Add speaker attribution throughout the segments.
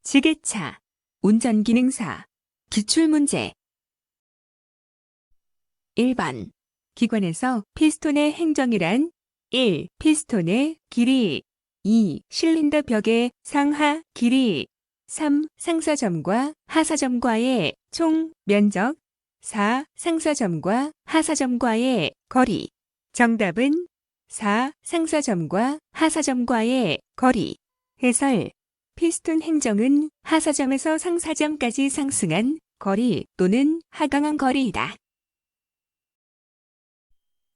Speaker 1: 지게차, 운전기능사, 기출문제. 1번. 기관에서 피스톤의 행정이란 1. 피스톤의 길이 2. 실린더 벽의 상하 길이 3. 상사점과 하사점과의 총 면적 4. 상사점과 하사점과의 거리. 정답은 4. 상사점과 하사점과의 거리. 해설. 피스톤 행정은 하사점에서 상사점까지 상승한 거리 또는 하강한 거리이다.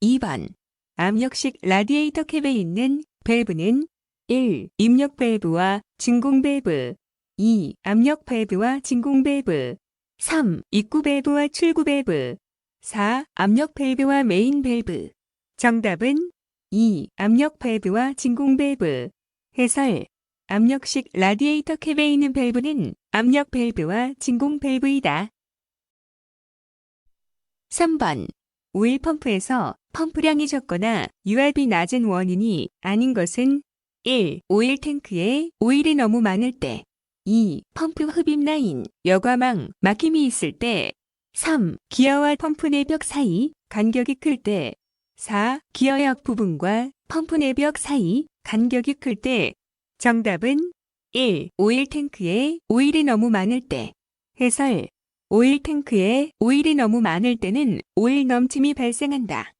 Speaker 1: 2번. 압력식 라디에이터 캡에 있는 밸브는 1. 입력 밸브와 진공 밸브 2. 압력 밸브와 진공 밸브 3. 입구 밸브와 출구 밸브 4. 압력 밸브와 메인 밸브. 정답은 2. 압력 밸브와 진공 밸브. 해설. 압력식 라디에이터 캡에 있는 밸브는 압력 밸브와 진공 밸브이다. 3번. 오일 펌프에서 펌프량이 적거나 URB 낮은 원인이 아닌 것은 1. 오일 탱크에 오일이 너무 많을 때 2. 펌프 흡입 라인, 여과망, 막힘이 있을 때 3. 기어와 펌프 내벽 사이 간격이 클 때 4. 기어역 부분과 펌프 내벽 사이 간격이 클 때. 정답은 1. 오일 탱크에 오일이 너무 많을 때. 해설. 오일 탱크에 오일이 너무 많을 때는 오일 넘침이 발생한다.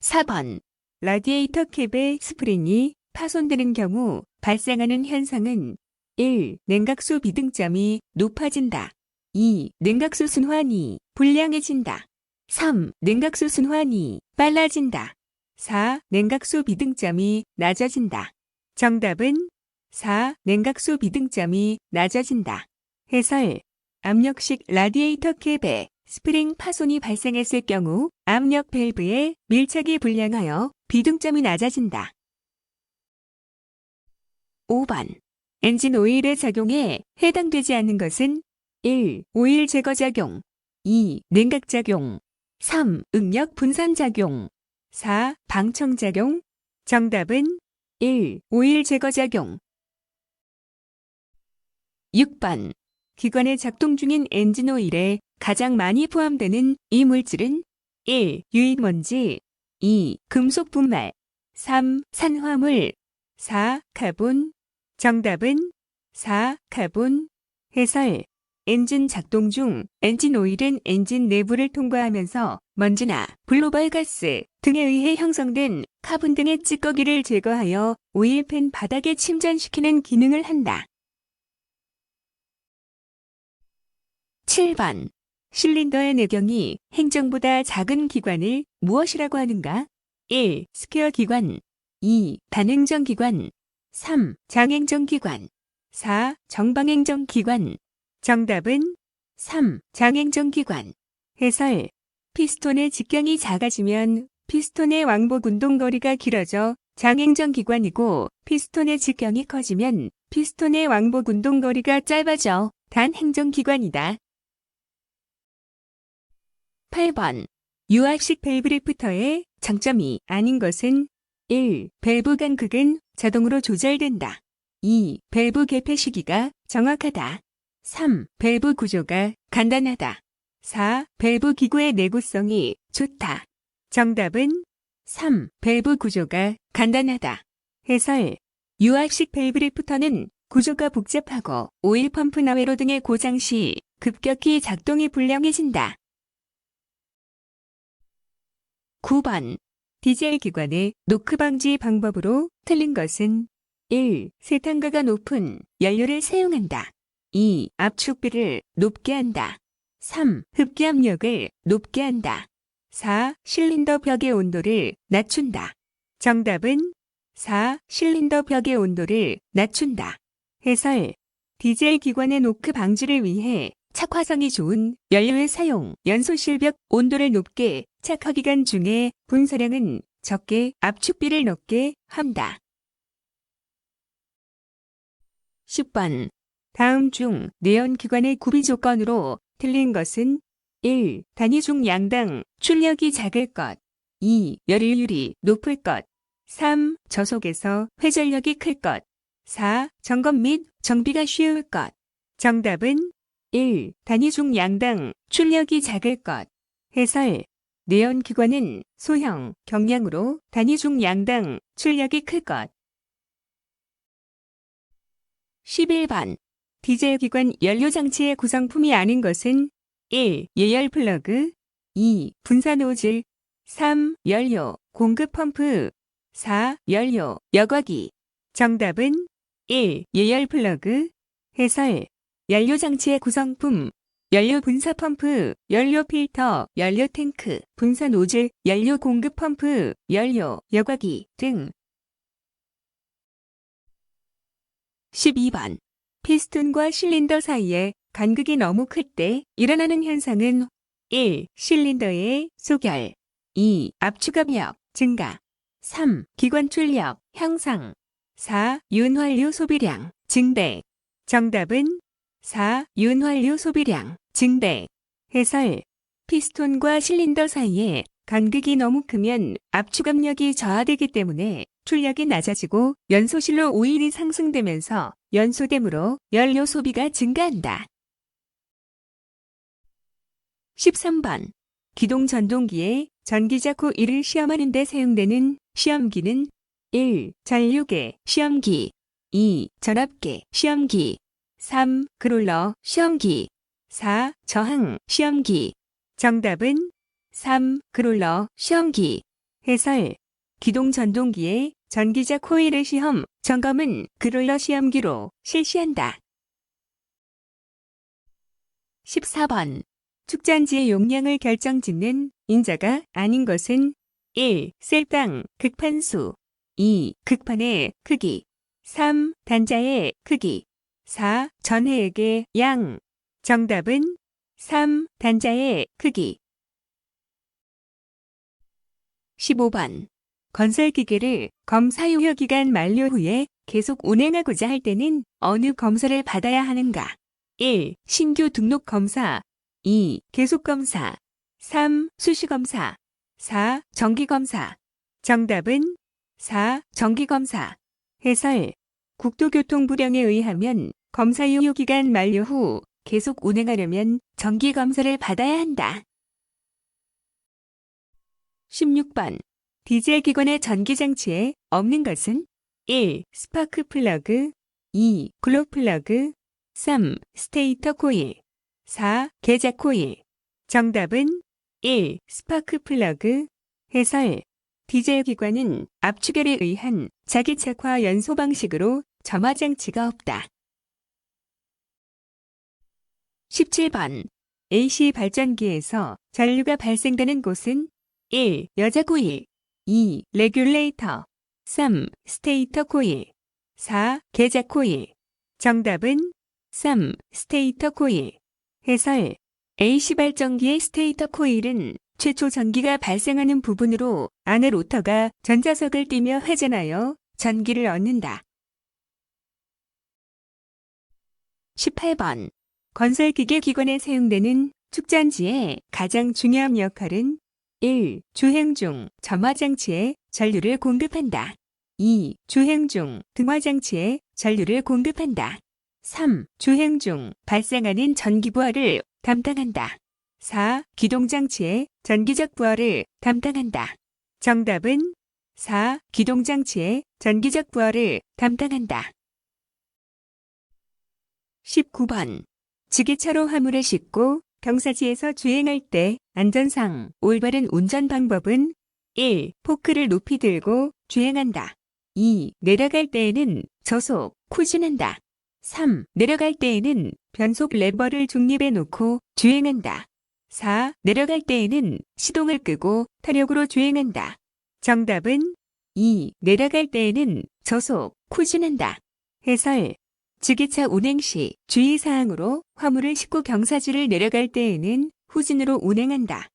Speaker 1: 4번. 라디에이터 캡의 스프링이 파손되는 경우 발생하는 현상은 1. 냉각수 비등점이 높아진다. 2. 냉각수 순환이 불량해진다. 3. 냉각수 순환이 빨라진다. 4. 냉각수 비등점이 낮아진다. 정답은 4. 냉각수 비등점이 낮아진다. 해설. 압력식 라디에이터 캡에 스프링 파손이 발생했을 경우 압력 밸브에 밀착이 불량하여 비등점이 낮아진다. 5번. 엔진 오일의 작용에 해당되지 않는 것은 1. 오일 제거 작용 2. 냉각 작용 3. 응력 분산 작용 4. 방청 작용. 정답은 1. 오일 제거 작용. 6번. 기관에 작동 중인 엔진 오일에 가장 많이 포함되는 이 물질은 1. 유입먼지 2. 금속 분말 3. 산화물 4. 카본. 정답은 4. 카본. 해설. 엔진 작동 중 엔진 오일은 엔진 내부를 통과하면서 먼지나 블로발 가스 등에 의해 형성된 카본 등의 찌꺼기를 제거하여 오일팬 바닥에 침전시키는 기능을 한다. 7번. 실린더의 내경이 행정보다 작은 기관을 무엇이라고 하는가? 1. 스퀘어 기관 2. 단행정 기관 3. 장행정 기관 4. 정방행정 기관. 정답은 3. 장행정 기관. 해설. 피스톤의 직경이 작아지면 피스톤의 왕복 운동거리가 길어져 장행정 기관이고 피스톤의 직경이 커지면 피스톤의 왕복 운동거리가 짧아져 단행정 기관이다. 8번. 유압식 밸브 리프터의 장점이 아닌 것은 1. 밸브 간극은 자동으로 조절된다. 2. 밸브 개폐 시기가 정확하다. 3. 밸브 구조가 간단하다. 4. 밸브 기구의 내구성이 좋다. 정답은 3. 밸브 구조가 간단하다. 해설. 유압식 밸브 리프터는 구조가 복잡하고 오일 펌프 나회로 등의 고장 시 급격히 작동이 불량해진다. 9번. 디젤 기관의 노크 방지 방법으로 틀린 것은 1. 세탄가가 높은 연료를 사용한다. 2. 압축비를 높게 한다. 3. 흡기압력을 높게 한다. 4. 실린더 벽의 온도를 낮춘다. 정답은 4. 실린더 벽의 온도를 낮춘다. 해설. 디젤 기관의 노크 방지를 위해 착화성이 좋은 연료의 사용, 연소 실벽 온도를 높게, 착화 기간 중에 분사량은 적게, 압축비를 높게 한다. 10번. 다음 중 내연기관의 구비 조건으로 틀린 것은 1. 단위 중 양당 출력이 작을 것 2. 열효율이 높을 것 3. 저속에서 회전력이 클 것 4. 점검 및 정비가 쉬울 것. 정답은 1. 단위 중 양당 출력이 작을 것. 해설. 내연기관은 소형, 경량으로 단위 중 양당 출력이 클 것. 11번. 디젤기관 연료장치의 구성품이 아닌 것은 1. 예열 플러그 2. 분사 노즐 3. 연료, 공급 펌프 4. 연료, 여과기. 정답은 1. 예열 플러그. 해설. 연료장치의 구성품 연료 분사 펌프, 연료 필터, 연료 탱크, 분사 노즐, 연료 공급 펌프, 연료, 여과기 등. 12번. 피스톤과 실린더 사이에 간극이 너무 클 때 일어나는 현상은 1. 실린더의 소결 2. 압축 압력 증가 3. 기관 출력 향상 4. 윤활유 소비량 증대. 정답은 4. 윤활유 소비량 증대. 해설. 피스톤과 실린더 사이에 간극이 너무 크면 압축 압력이 저하되기 때문에 출력이 낮아지고 연소실로 오일이 상승되면서 연소됨으로 연료 소비가 증가한다. 13번. 기동 전동기에 전기자 코일을 시험하는 데 사용되는 시험기는 1. 전류계 시험기 2. 전압계 시험기 3. 그롤러 시험기 4. 저항 시험기. 정답은 3. 그롤러 시험기. 해설. 기동 전동기의 전기자 코일의 시험, 점검은 그롤러 시험기로 실시한다. 14번. 축전지의 용량을 결정짓는 인자가 아닌 것은 1. 셀당, 극판수 2. 극판의 크기 3. 단자의 크기 4. 전해액의 양. 정답은 3. 단자의 크기. 15번. 건설기계를 검사 유효기간 만료 후에 계속 운행하고자 할 때는 어느 검사를 받아야 하는가? 1. 신규 등록 검사 2. 계속 검사 3. 수시 검사 4. 정기 검사. 정답은 4. 정기 검사. 해설. 국토교통부령에 의하면 검사 유효기간 만료 후 계속 운행하려면 정기 검사를 받아야 한다. 16번. 디젤 기관의 전기장치에 없는 것은 1. 스파크 플러그 2. 글록 플러그 3. 스테이터 코일 4. 계자 코일. 정답은 1. 스파크 플러그. 해설. 디젤 기관은 압축열에 의한 자기착화 연소 방식으로 점화장치가 없다. 17번. AC 발전기에서 전류가 발생되는 곳은 1. 여자 코일 2. 레귤레이터 3. 스테이터 코일 4. 계자 코일. 정답은 3. 스테이터 코일. 해설. AC 발전기의 스테이터 코일은 최초 전기가 발생하는 부분으로 안의 로터가 전자석을 띄며 회전하여 전기를 얻는다. 18번. 건설기계 기관에 사용되는 축전지의 가장 중요한 역할은 1. 주행 중 점화장치에 전류를 공급한다. 2. 주행 중 등화장치에 전류를 공급한다. 3. 주행 중 발생하는 전기 부하를 담당한다. 4. 기동장치에 전기적 부하를 담당한다. 정답은 4. 기동장치에 전기적 부하를 담당한다. 19번. 지게차로 화물을 싣고 경사지에서 주행할 때 안전상 올바른 운전 방법은 1. 포크를 높이 들고 주행한다. 2. 내려갈 때에는 저속, 후진한다. 3. 내려갈 때에는 변속 레버를 중립에 놓고 주행한다. 4. 내려갈 때에는 시동을 끄고 타력으로 주행한다. 정답은 2. 내려갈 때에는 저속, 후진한다. 해설. 지게차 운행 시 주의사항으로 화물을 싣고 경사지를 내려갈 때에는 후진으로 운행한다.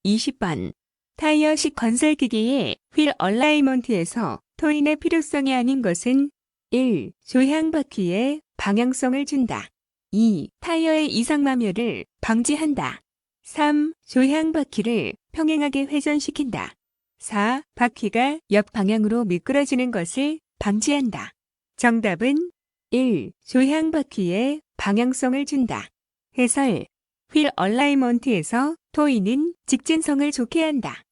Speaker 1: 20번. 타이어식 건설기계의 휠 얼라이먼트에서 토인의 필요성이 아닌 것은 1. 조향바퀴에 방향성을 준다. 2. 타이어의 이상마멸을 방지한다. 3. 조향바퀴를 평행하게 회전시킨다. 4. 바퀴가 옆 방향으로 미끄러지는 것을 방지한다. 정답은 1. 조향 바퀴에 방향성을 준다. 해설. 휠 얼라이먼트에서 토이는 직진성을 좋게 한다.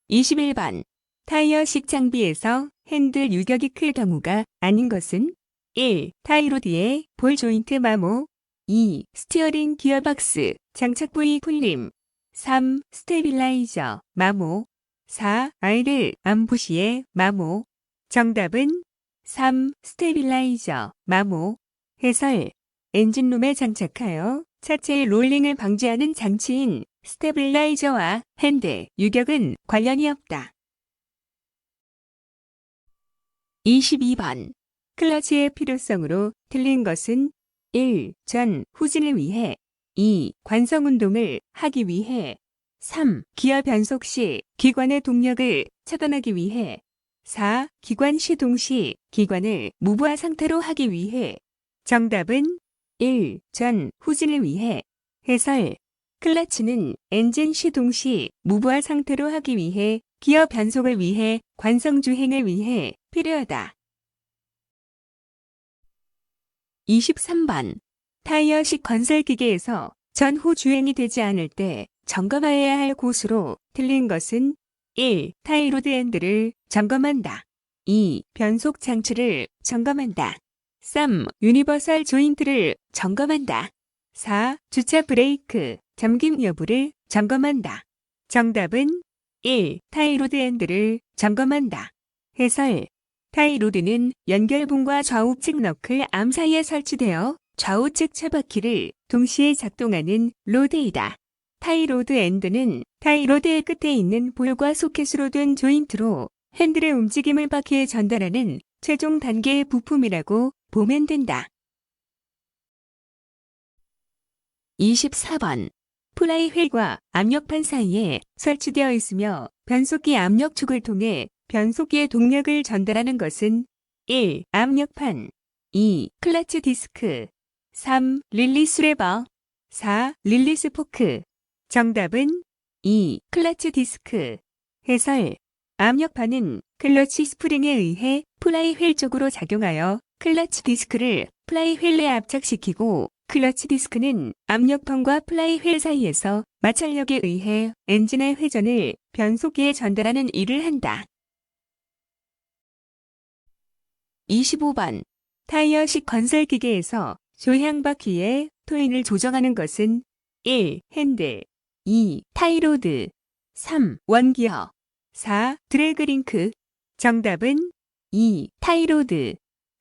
Speaker 1: 21번. 타이어식 장비에서 핸들 유격이 클 경우가 아닌 것은 1. 타이로드의 볼 조인트 마모 2. 스티어링 기어박스 장착 부위 풀림 3. 스테빌라이저 마모 4. 아이를 암부시의 마모 정답은 3. 스테빌라이저 마모 해설. 엔진룸에 장착하여 차체의 롤링을 방지하는 장치인 스테빌라이저와 핸들 유격은 관련이 없다. 22번. 클러치의 필요성으로 틀린 것은 1. 전 후진을 위해 2. 관성 운동을 하기 위해 3. 기어 변속 시 기관의 동력을 차단하기 위해 4. 기관 시동 시 기관을 무부하 상태로 하기 위해 정답은 1. 전 후진을 위해 해설. 클러치는 엔진 시동 시 무부하 상태로 하기 위해 기어 변속을 위해 관성 주행을 위해 필요하다. 23번. 타이어식 건설기계에서 전후 주행이 되지 않을 때 점검해야 할 곳으로 틀린 것은 1. 타이로드 핸들을 점검한다. 2. 변속 장치를 점검한다. 3. 유니버설 조인트를 점검한다. 4. 주차 브레이크, 잠김 여부를 점검한다. 정답은 1. 타이로드 핸들을 점검한다. 해설. 타이로드는 연결봉과 좌우측 너클 암 사이에 설치되어 좌우측 차바퀴를 동시에 작동하는 로드이다. 타이로드 엔드는 타이로드의 끝에 있는 볼과 소켓으로 된 조인트로 핸들의 움직임을 바퀴에 전달하는 최종 단계의 부품이라고 보면 된다. 24번. 플라이휠과 압력판 사이에 설치되어 있으며 변속기 압력축을 통해 변속기의 동력을 전달하는 것은 1. 압력판 2. 클러치 디스크 3. 릴리스 레버 4. 릴리스 포크 정답은 2. 클러치 디스크 해설. 압력판은 클러치 스프링에 의해 플라이휠 쪽으로 작용하여 클러치 디스크를 플라이휠에 압착시키고 클러치 디스크는 압력판과 플라이휠 사이에서 마찰력에 의해 엔진의 회전을 변속기에 전달하는 일을 한다. 25번. 타이어식 건설기계에서 조향바퀴의 토인을 조정하는 것은 1. 핸들 2. 타이로드 3. 원기어 4. 드래그링크 정답은 2. 타이로드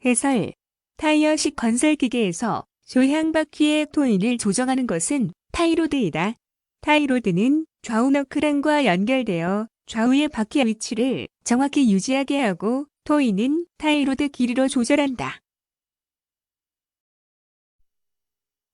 Speaker 1: 해설. 타이어식 건설기계에서 조향바퀴의 토인을 조정하는 것은 타이로드이다. 타이로드는 좌우 너클안과 연결되어 좌우의 바퀴 위치를 정확히 유지하게 하고 토인은 타이로드 길이로 조절한다.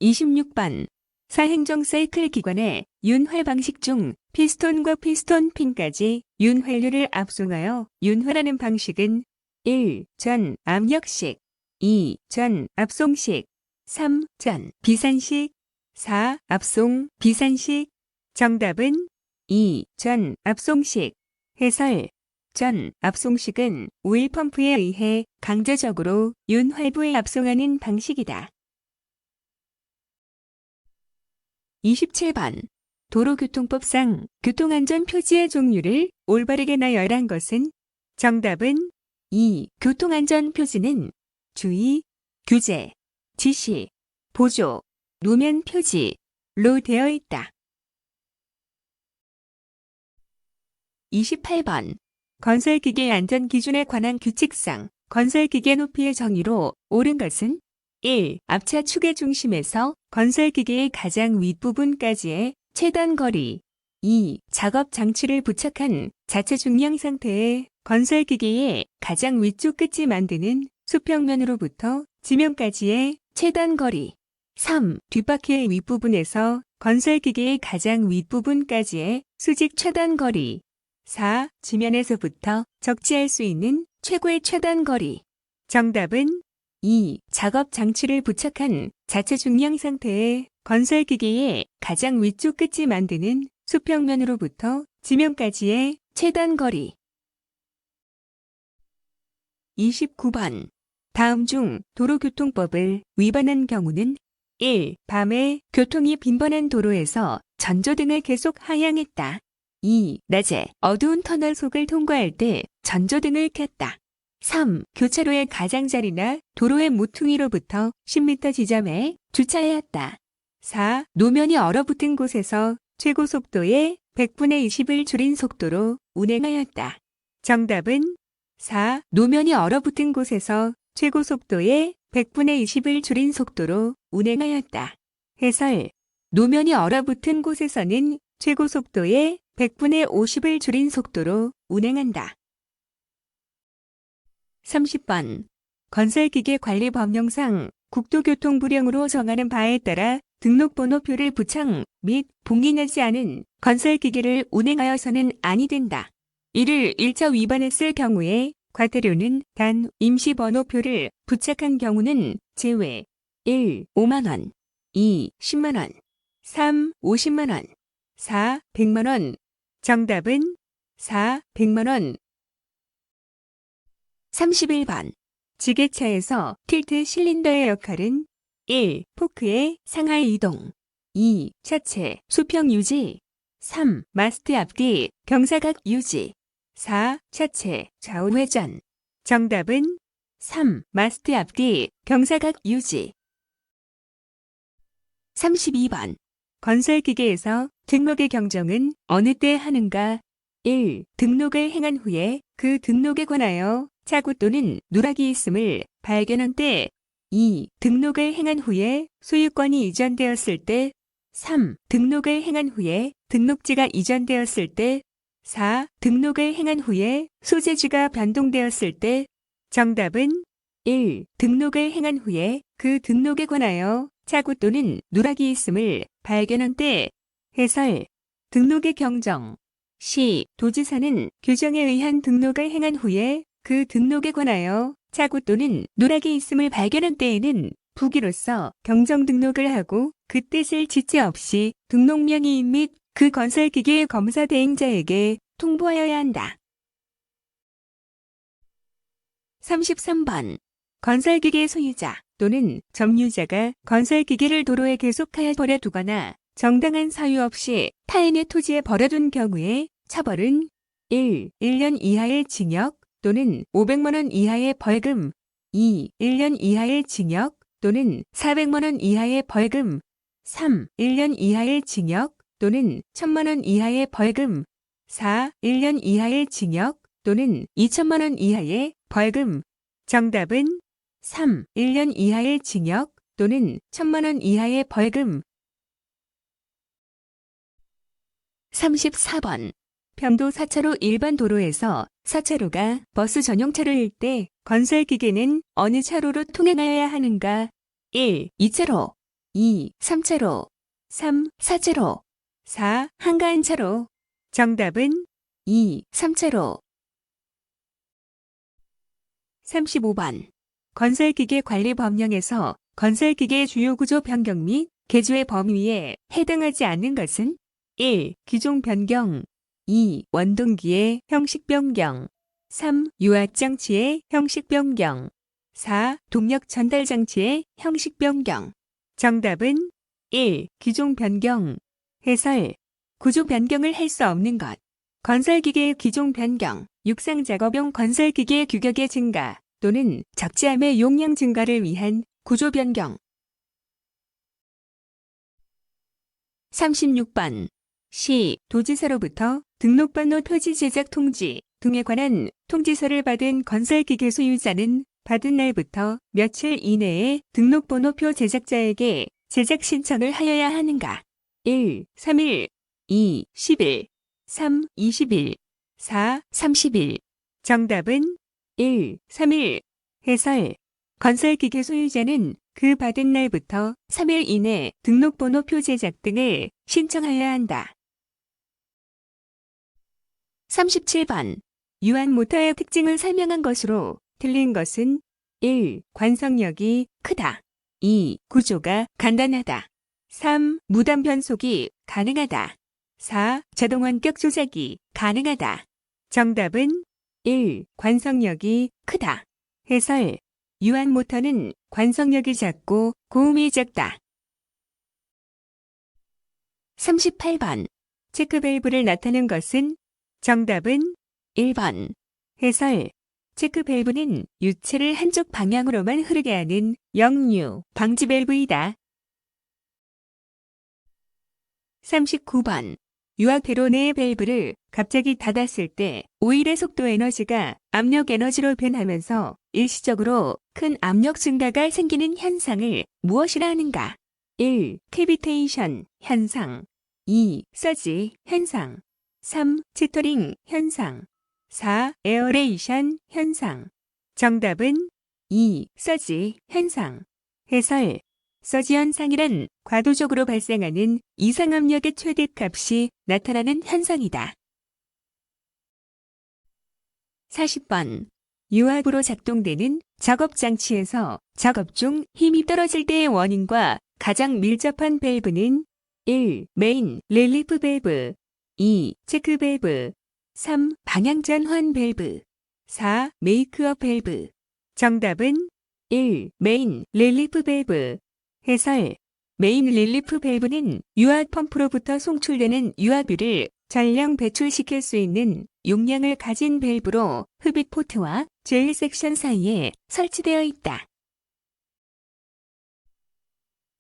Speaker 1: 26번. 사행정 사이클 기관의 윤활 방식 중 피스톤과 피스톤 핀까지 윤활류를 압송하여 윤활하는 방식은 1. 전 압력식 2. 전 압송식 3. 전 비산식 4. 압송 비산식 정답은 2. 전 압송식 해설. 전 압송식은 오일 펌프에 의해 강제적으로 윤활부에 압송하는 방식이다. 27번. 도로교통법상 교통안전 표지의 종류를 올바르게 나열한 것은 정답은 2. 교통안전 표지는 주의, 규제, 지시, 보조, 노면 표지로 되어 있다. 28번. 건설기계 안전기준에 관한 규칙상 건설기계 높이의 정의로 옳은 것은 1. 앞차 축의 중심에서 건설기계의 가장 윗부분까지의 최단 거리 2. 작업 장치를 부착한 자체 중량 상태의 건설기계의 가장 위쪽 끝이 만드는 수평면으로부터 지면까지의 최단 거리 3. 뒷바퀴의 윗부분에서 건설기계의 가장 윗부분까지의 수직 최단 거리 4. 지면에서부터 적재할 수 있는 최고의 최단 거리 정답은 2. 작업 장치를 부착한 자체 중량 상태의 건설기계의 가장 위쪽 끝이 만드는 수평면으로부터 지면까지의 최단 거리. 29번. 다음 중 도로교통법을 위반한 경우는 1. 밤에 교통이 빈번한 도로에서 전조등을 계속 하향했다. 2. 낮에 어두운 터널 속을 통과할 때 전조등을 켰다. 3. 교차로의 가장자리나 도로의 모퉁이로부터 10m 지점에 주차해왔다. 4. 노면이 얼어붙은 곳에서 최고 속도의 100분의 20을 줄인 속도로 운행하였다. 정답은 4. 노면이 얼어붙은 곳에서 최고 속도의 100분의 20을 줄인 속도로 운행하였다. 해설. 노면이 얼어붙은 곳에서는 최고 속도의 100분의 50을 줄인 속도로 운행한다. 30번. 건설기계 관리 법령상 국토교통부령으로 정하는 바에 따라 등록번호표를 부착 및 봉인하지 않은 건설기계를 운행하여서는 아니 된다. 이를 1차 위반했을 경우에 과태료는 단 임시번호표를 부착한 경우는 제외. 1. 5만원 2. 10만원 3. 50만원 4. 100만원. 정답은 4. 100만원. 31번. 지게차에서 틸트 실린더의 역할은 1. 포크의 상하이 이동 2. 차체 수평 유지 3. 마스트 앞뒤 경사각 유지 4. 차체 좌우 회전. 정답은 3. 마스트 앞뒤 경사각 유지. 32번. 건설기계에서 등록의 경정은 어느 때 하는가? 1. 등록을 행한 후에 그 등록에 관하여 착오 또는 누락이 있음을 발견한 때. 2. 등록을 행한 후에 소유권이 이전되었을 때. 3. 등록을 행한 후에 등록지가 이전되었을 때. 4. 등록을 행한 후에 소재지가 변동되었을 때. 정답은 1. 등록을 행한 후에 그 등록에 관하여 착오 또는 누락이 있음을 발견한 때. 해설. 등록의 경정. 시. 도지사는 규정에 의한 등록을 행한 후에 그 등록에 관하여 착오 또는 누락이 있음을 발견한 때에는 부기로서 경정 등록을 하고 그 뜻을 지체 없이 등록명의인 및 그 건설기계의 검사 대행자에게 통보하여야 한다. 33번. 건설기계 소유자 또는 점유자가 건설기계를 도로에 계속하여 버려두거나 정당한 사유 없이 타인의 토지에 버려둔 경우에 처벌은 1. 1년 이하의 징역 또는 500만 원 이하의 벌금 2. 1년 이하의 징역 또는 400만 원 이하의 벌금 3. 1년 이하의 징역 또는 1000만 원 이하의 벌금 4. 1년 이하의 징역 또는 2000만 원 이하의 벌금. 정답은 3. 1년 이하의 징역 또는 1000만 원 이하의 벌금. 34번. 편도 4차로 일반 도로에서 4차로가 버스 전용 차로일 때 건설기계는 어느 차로로 통행하여야 하는가? 1. 2차로 2. 3차로 3. 4차로 4. 한가한 차로. 정답은 2. 3차로. 35번. 건설기계 관리 법령에서 건설기계 주요 구조 변경 및 개조의 범위에 해당하지 않는 것은 1. 기종 변경 2. 원동기의 형식 변경 3. 유압장치의 형식 변경 4. 동력 전달 장치의 형식 변경. 정답은 1. 기종 변경. 해설. 구조 변경을 할 수 없는 것. 건설기계의 기종 변경, 육상작업용 건설기계의 규격의 증가 또는 적재함의 용량 증가를 위한 구조 변경. 36번. 시, 도지사로부터 등록번호 표지 제작 통지 등에 관한 통지서를 받은 건설기계 소유자는 받은 날부터 며칠 이내에 등록번호표 제작자에게 제작 신청을 하여야 하는가? 1. 3일 2. 10일 3. 20일 4. 30일. 정답은 1. 3일. 해설. 건설기계 소유자는 그 받은 날부터 3일 이내 등록번호표 제작 등을 신청하여야 한다. 37번. 유한 모터의 특징을 설명한 것으로 틀린 것은 1. 관성력이 크다 2. 구조가 간단하다 3. 무단 변속이 가능하다 4. 자동 원격 조작이 가능하다. 정답은 1. 관성력이 크다. 해설. 유압 모터는 관성력이 작고 고음이 적다. 38번. 체크밸브를 나타낸 것은? 정답은 1번. 해설. 체크밸브는 유체를 한쪽 방향으로만 흐르게 하는 역류 방지 밸브이다. 39번. 유압회로 내의 밸브를 갑자기 닫았을 때 오일의 속도 에너지가 압력 에너지로 변하면서 일시적으로 큰 압력 증가가 생기는 현상을 무엇이라 하는가? 1. 캐비테이션 현상. 2. 서지 현상. 3. 치터링 현상. 4. 에어레이션 현상. 정답은 2. 서지 현상. 해설. 서지 현상이란 과도적으로 발생하는 이상압력의 최대값이 나타나는 현상이다. 40번. 유압으로 작동되는 작업장치에서 작업 중 힘이 떨어질 때의 원인과 가장 밀접한 밸브는 1. 메인 릴리프 밸브. 2. 체크 밸브. 3. 방향전환 밸브. 4. 메이크업 밸브. 정답은 1. 메인 릴리프 밸브. 해설. 메인 릴리프 밸브는 유압 펌프로부터 송출되는 유압유를 전량 배출시킬 수 있는 용량을 가진 밸브로 흡입 포트와 제일 섹션 사이에 설치되어 있다.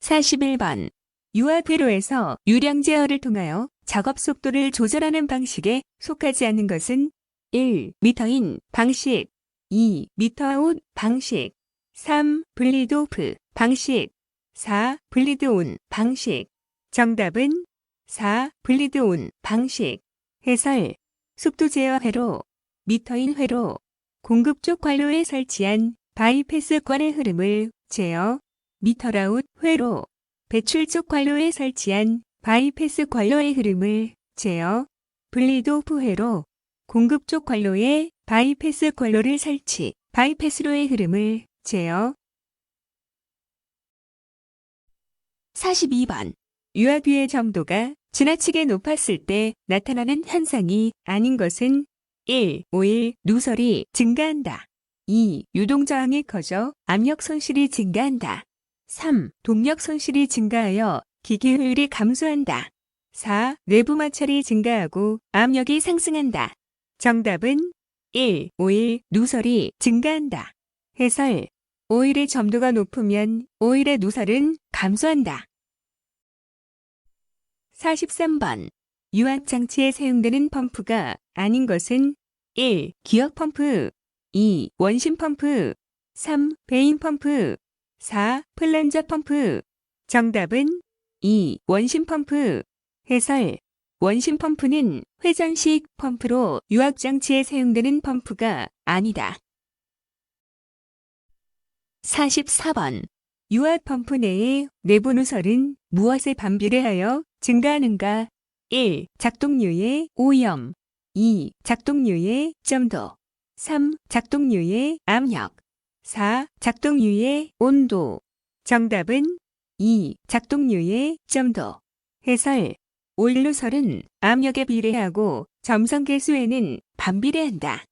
Speaker 1: 41번. 유압 회로에서 유량 제어를 통하여 작업 속도를 조절하는 방식에 속하지 않는 것은? 1. 미터인 방식. 2. 미터아웃 방식. 3. 블리드 오프 방식. 4. 블리드 온 방식. 정답은 4. 블리드 온 방식. 해설. 속도 제어 회로, 미터인 회로, 공급 쪽 관로에 설치한 바이패스관의 흐름을 제어, 미터아웃 회로, 배출 쪽 관로에 설치한 바이패스 관로의 흐름을 제어, 블리드 오프 회로, 공급 쪽 관로에 바이패스 관로를 설치, 바이패스로의 흐름을 제어. 42번. 유압유의 점도가 지나치게 높았을 때 나타나는 현상이 아닌 것은? 1. 오일 누설이 증가한다. 2. 유동 저항이 커져 압력 손실이 증가한다. 3. 동력 손실이 증가하여 기계 효율이 감소한다. 4. 내부 마찰이 증가하고 압력이 상승한다. 정답은 1. 오일 누설이 증가한다. 해설. 오일의 점도가 높으면 오일의 누설은 감소한다. 43번. 유압장치에 사용되는 펌프가 아닌 것은? 1. 기역 펌프. 2. 원심 펌프. 3. 베인 펌프. 4. 플런저 펌프. 정답은 2. 원심 펌프. 해설. 원심 펌프는 회전식 펌프로 유압장치에 사용되는 펌프가 아니다. 44번. 유압 펌프 내의 내부 누설은 무엇에 반비례하여 증가하는가? 1. 작동류의 오염. 2. 작동류의 점도. 3. 작동류의 압력. 4. 작동류의 온도. 정답은 2. 작동류의 점도. 해설. 오일 누설은 압력에 비례하고 점성 계수에는 반비례한다.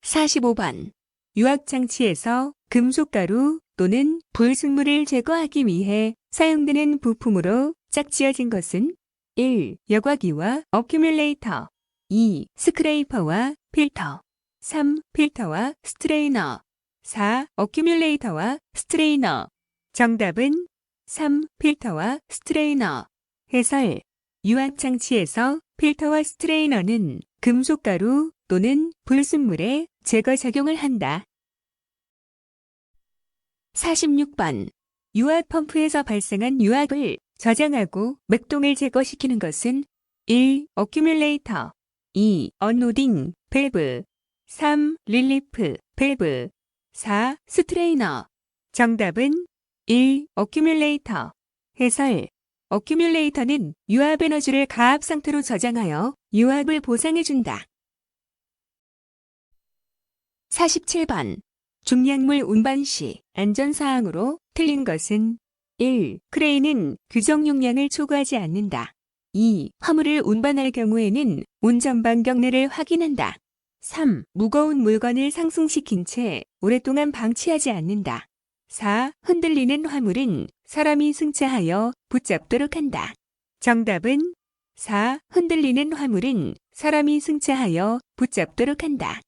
Speaker 1: 45번. 유압장치에서 금속가루 또는 불순물을 제거하기 위해 사용되는 부품으로 짝지어진 것은? 1. 여과기와 어큐뮬레이터. 2. 스크레이퍼와 필터. 3. 필터와 스트레이너. 4. 어큐뮬레이터와 스트레이너. 정답은 3. 필터와 스트레이너. 해설. 유압장치에서 필터와 스트레이너는 금속가루 또는 불순물에 제거 작용을 한다. 46번. 유압 펌프에서 발생한 유압을 저장하고 맥동을 제거시키는 것은? 1. 어큐뮬레이터. 2. 언로딩 밸브. 3. 릴리프 밸브. 4. 스트레이너. 정답은 1. 어큐뮬레이터. 해설. 어큐뮬레이터는 유압 에너지를 가압 상태로 저장하여 유압을 보상해준다. 47번. 중량물 운반 시 안전사항으로 틀린 것은? 1. 크레인은 규정 용량을 초과하지 않는다. 2. 화물을 운반할 경우에는 운전방 경례를 확인한다. 3. 무거운 물건을 상승시킨 채 오랫동안 방치하지 않는다. 4. 흔들리는 화물은 사람이 승차하여 붙잡도록 한다. 정답은 4. 흔들리는 화물은 사람이 승차하여 붙잡도록 한다.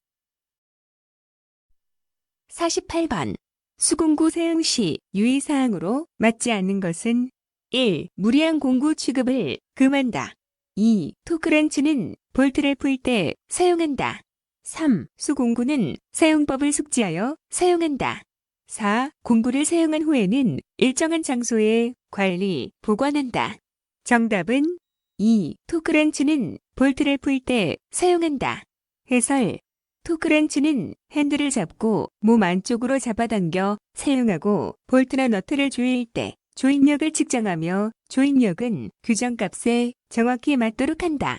Speaker 1: 48번. 수공구 사용 시 유의사항으로 맞지 않는 것은 1. 무리한 공구 취급을 금한다. 2. 토크렌치는 볼트를 풀 때 사용한다. 3. 수공구는 사용법을 숙지하여 사용한다. 4. 공구를 사용한 후에는 일정한 장소에 관리, 보관한다. 정답은 2. 토크렌치는 볼트를 풀 때 사용한다. 해설. 토크렌치는 핸들을 잡고 몸 안쪽으로 잡아당겨 사용하고 볼트나 너트를 조일 때 조임력을 측정하며 조임력은 규정값에 정확히 맞도록 한다.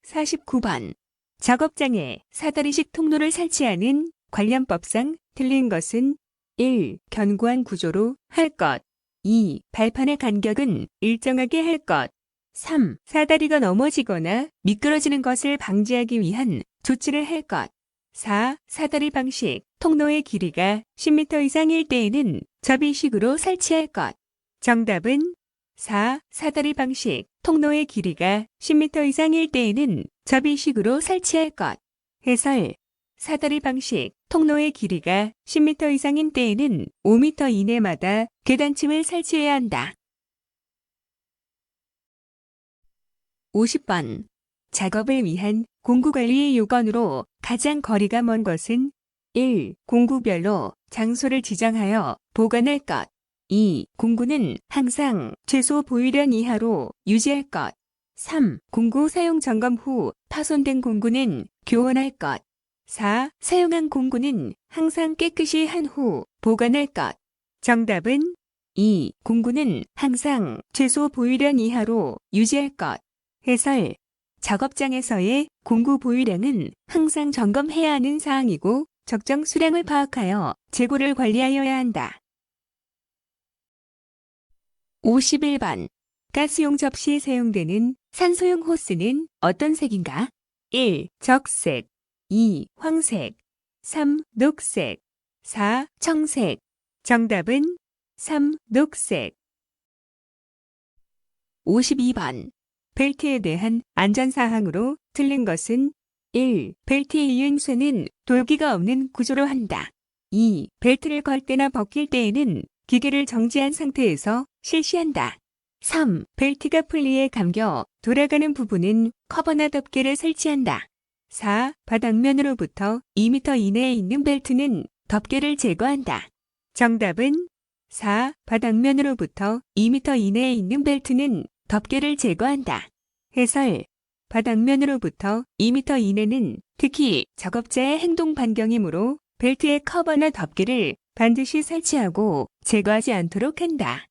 Speaker 1: 49번. 작업장에 사다리식 통로를 설치하는 관련법상 틀린 것은 1. 견고한 구조로 할 것. 2. 발판의 간격은 일정하게 할 것. 3. 사다리가 넘어지거나 미끄러지는 것을 방지하기 위한 조치를 할 것. 4. 사다리 방식, 통로의 길이가 10m 이상일 때에는 접이식으로 설치할 것. 정답은 4. 사다리 방식, 통로의 길이가 10m 이상일 때에는 접이식으로 설치할 것. 해설. 사다리 방식, 통로의 길이가 10m 이상인 때에는 5m 이내마다 계단침을 설치해야 한다. 50번. 작업을 위한 공구관리의 요건으로 가장 거리가 먼 것은 1. 공구별로 장소를 지정하여 보관할 것. 2. 공구는 항상 최소 보유량 이하로 유지할 것. 3. 공구 사용 점검 후 파손된 공구는 교환할 것. 4. 사용한 공구는 항상 깨끗이 한 후 보관할 것. 정답은 2. 공구는 항상 최소 보유량 이하로 유지할 것. 해설. 작업장에서의 공구 보유량은 항상 점검해야 하는 사항이고 적정 수량을 파악하여 재고를 관리하여야 한다. 51번. 가스용 접시에 사용되는 산소용 호스는 어떤 색인가? 1. 적색. 2. 황색. 3. 녹색. 4. 청색. 정답은 3. 녹색. 52번. 벨트에 대한 안전사항으로 틀린 것은 1. 벨트의 이행쇠는 돌기가 없는 구조로 한다. 2. 벨트를 걸 때나 벗길 때에는 기계를 정지한 상태에서 실시한다. 3. 벨트가 풀리에 감겨 돌아가는 부분은 커버나 덮개를 설치한다. 4. 바닥면으로부터 2m 이내에 있는 벨트는 덮개를 제거한다. 정답은 4. 바닥면으로부터 2m 이내에 있는 벨트는 덮개를 제거한다. 해설. 바닥면으로부터 2m 이내는 특히 작업자의 행동 반경이므로 벨트의 커버나 덮개를 반드시 설치하고 제거하지 않도록 한다.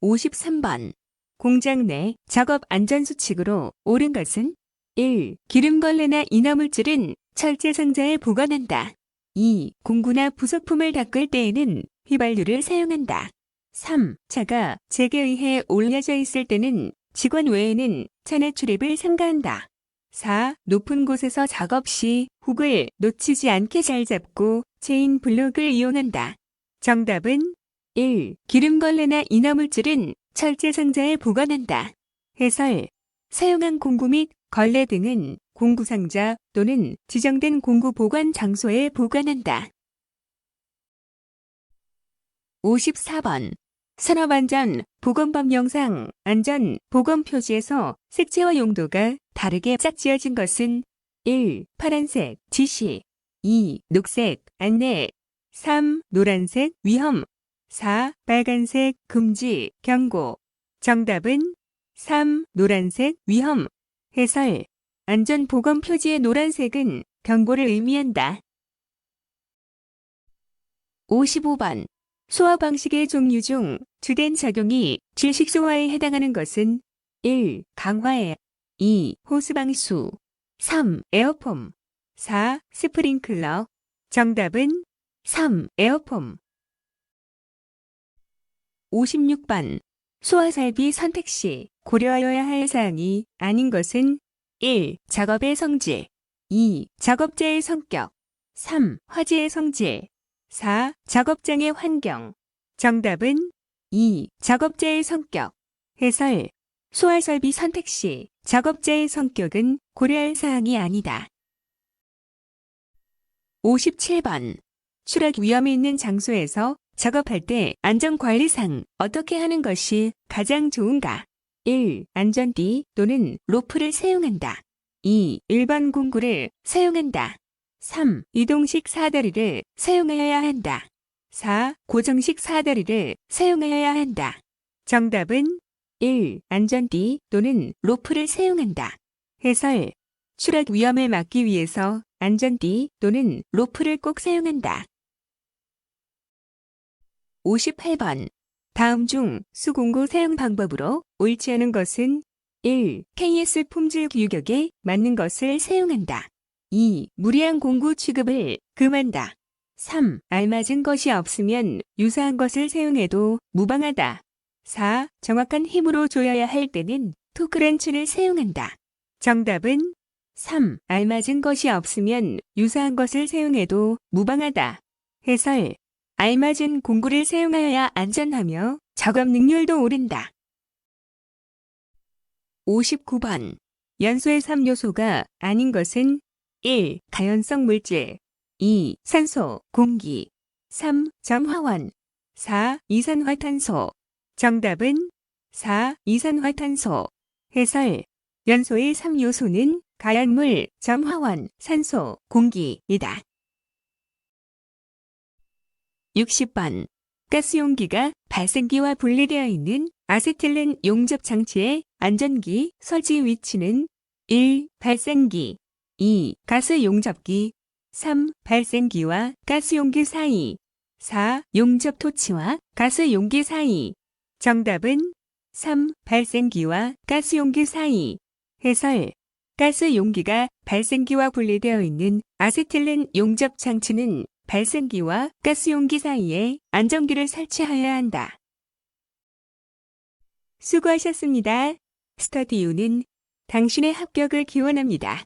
Speaker 1: 53번. 공장 내 작업 안전수칙으로 옳은 것은 1. 기름걸레나 이너물질은 철제 상자에 보관한다. 2. 공구나 부속품을 닦을 때에는 휘발유를 사용한다. 3. 차가 잭에 의해 올려져 있을 때는 직원 외에는 차내 출입을 삼가한다. 4. 높은 곳에서 작업 시 훅을 놓치지 않게 잘 잡고 체인 블록을 이용한다. 정답은 1. 기름걸레나 이너물질은 철제 상자에 보관한다. 해설. 사용한 공구 및 걸레 등은 공구 상자 또는 지정된 공구 보관 장소에 보관한다. 54번. 산업안전보건법 영상 안전보건표지에서 색채와 용도가 다르게 짝지어진 것은 1. 파란색 지시. 2. 녹색 안내. 3. 노란색 위험. 4. 빨간색 금지 경고. 정답은 3. 노란색 위험. 해설. 안전보건표지의 노란색은 경고를 의미한다. 55번. 소화 방식의 종류 중 주된 작용이 질식 소화에 해당하는 것은 1. 강화액. 2. 호스방수. 3. 에어폼. 4. 스프링클러. 정답은 3. 에어폼. 56번. 소화살비 선택 시 고려하여야 할 사항이 아닌 것은 1. 작업의 성질 2. 작업자의 성격 3. 화재의 성질 4. 작업장의 환경. 정답은 2. 작업자의 성격. 해설. 소화설비 선택 시 작업자의 성격은 고려할 사항이 아니다. 57번. 추락 위험이 있는 장소에서 작업할 때 안전관리상 어떻게 하는 것이 가장 좋은가? 1. 안전띠 또는 로프를 사용한다. 2. 일반 공구를 사용한다. 3. 이동식 사다리를 사용하여야 한다. 4. 고정식 사다리를 사용하여야 한다. 정답은 1. 안전띠 또는 로프를 사용한다. 해설. 추락 위험을 막기 위해서 안전띠 또는 로프를 꼭 사용한다. 58번. 다음 중 수공구 사용 방법으로 옳지 않은 것은 1. KS 품질 규격에 맞는 것을 사용한다. 2. 무리한 공구 취급을 금한다. 3. 알맞은 것이 없으면 유사한 것을 사용해도 무방하다. 4. 정확한 힘으로 조여야 할 때는 토크렌치를 사용한다. 정답은 3. 알맞은 것이 없으면 유사한 것을 사용해도 무방하다. 해설. 알맞은 공구를 사용하여야 안전하며 작업 능률도 오른다. 59번. 연소의 3요소가 아닌 것은 1. 가연성 물질 2. 산소, 공기 3. 점화원 4. 이산화탄소. 정답은 4. 이산화탄소. 해설. 연소의 3요소는 가연물, 점화원, 산소, 공기이다. 60번. 가스용기가 발생기와 분리되어 있는 아세틸렌 용접 장치의 안전기 설치 위치는 1. 발생기 2. 가스 용접기 3. 발생기와 가스용기 사이 4. 용접 토치와 가스 용기 사이. 정답은 3. 발생기와 가스 용기 사이. 해설. 가스 용기가 발생기와 분리되어 있는 아세틸렌 용접 장치는 발생기와 가스 용기 사이에 안전기를 설치하여야 한다. 수고하셨습니다. 스터디오는 당신의 합격을 기원합니다.